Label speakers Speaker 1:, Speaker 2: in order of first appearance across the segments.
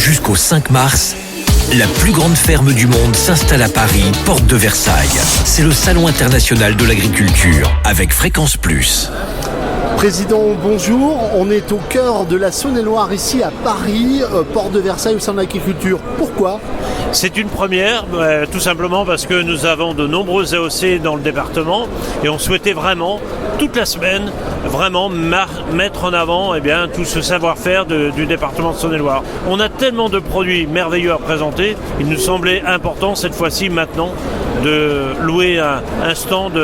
Speaker 1: Jusqu'au 5 mars, la plus grande ferme du monde s'installe à Paris, porte de Versailles. C'est le Salon international de l'agriculture avec Fréquence Plus.
Speaker 2: Président, bonjour. On est au cœur de la Saône-et-Loire, ici à Paris, porte de Versailles au sein de l'agriculture. Pourquoi ?
Speaker 3: C'est une première, tout simplement parce que nous avons de nombreux AOC dans le département et on souhaitait vraiment, toute la semaine, vraiment mettre en avant tout ce savoir-faire du département de Saône-et-Loire. On a tellement de produits merveilleux à présenter, il nous semblait important cette fois-ci maintenant de louer un stand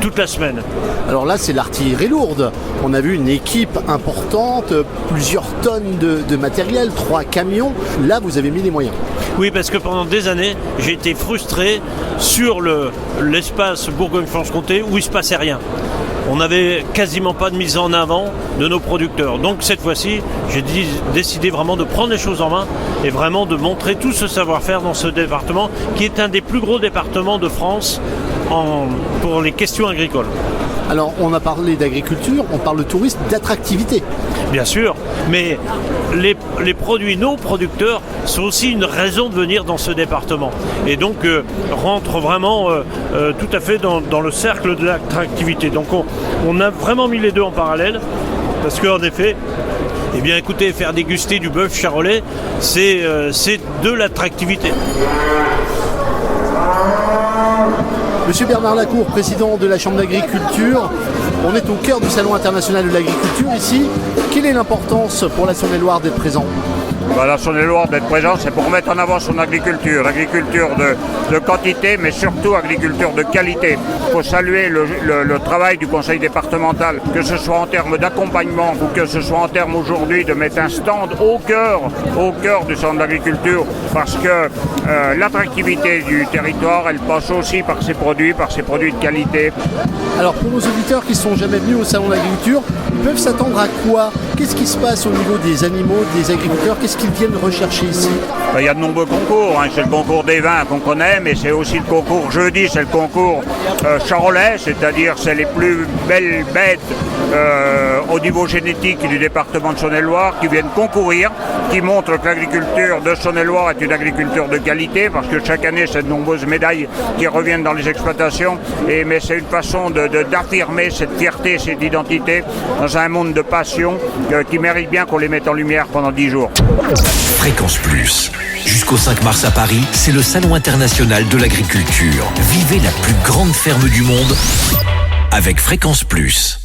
Speaker 3: toute la semaine.
Speaker 2: Alors là, c'est l'artillerie lourde. On a vu une équipe importante, plusieurs tonnes de matériel, 3 camions. Là, vous avez mis les moyens.
Speaker 3: Oui, parce que pendant des années, j'ai été frustré sur l'espace Bourgogne-Franche-Comté où il ne se passait rien. On n'avait quasiment pas de mise en avant de nos producteurs. Donc cette fois-ci, j'ai décidé vraiment de prendre les choses en main et vraiment de montrer tout ce savoir-faire dans ce département qui est un des plus gros départements de France pour les questions agricoles.
Speaker 2: Alors, on a parlé d'agriculture, on parle de tourisme, d'attractivité.
Speaker 3: Bien sûr, mais les produits, nos producteurs, sont aussi une raison de venir dans ce département. Et donc, rentrent vraiment tout à fait dans le cercle de l'attractivité. Donc, on a vraiment mis les deux en parallèle, parce qu'en effet, écoutez, faire déguster du bœuf charolais, c'est de l'attractivité.
Speaker 2: Monsieur Bernard Lacour, président de la Chambre d'agriculture, on est au cœur du Salon international de l'agriculture ici. Quelle est l'importance pour la Saône-et-Loire d'être présent ?
Speaker 4: La Saône-et-Loire d'être présent, c'est pour mettre en avant son agriculture. Agriculture de quantité, mais surtout agriculture de qualité. Il faut saluer le travail du conseil départemental, que ce soit en termes d'accompagnement ou que ce soit en termes aujourd'hui de mettre un stand au cœur du centre d'agriculture, parce que l'attractivité du territoire, elle passe aussi par ses produits de qualité.
Speaker 2: Alors pour nos auditeurs qui ne sont jamais venus au Salon de l'agriculture, ils peuvent s'attendre à quoi ? Qu'est-ce qui se passe au niveau des animaux, des agriculteurs ? Qu'est-ce qu'ils viennent rechercher ici ?
Speaker 4: Il y a de nombreux concours, c'est le concours des vins qu'on connaît, mais c'est aussi le concours jeudi, c'est le concours charolais, c'est-à-dire c'est les plus belles bêtes au niveau génétique du département de Saône-et-Loire qui viennent concourir, qui montrent que l'agriculture de Saône-et-Loire est une agriculture de qualité, parce que chaque année c'est de nombreuses médailles qui reviennent dans les exploitations, mais c'est une façon d'affirmer cette fierté, cette identité dans un monde de passion qui mérite bien qu'on les mette en lumière pendant 10 jours.
Speaker 1: Fréquence Plus. Jusqu'au 5 mars à Paris, c'est le Salon international de l'agriculture. Vivez la plus grande ferme du monde avec Fréquence Plus.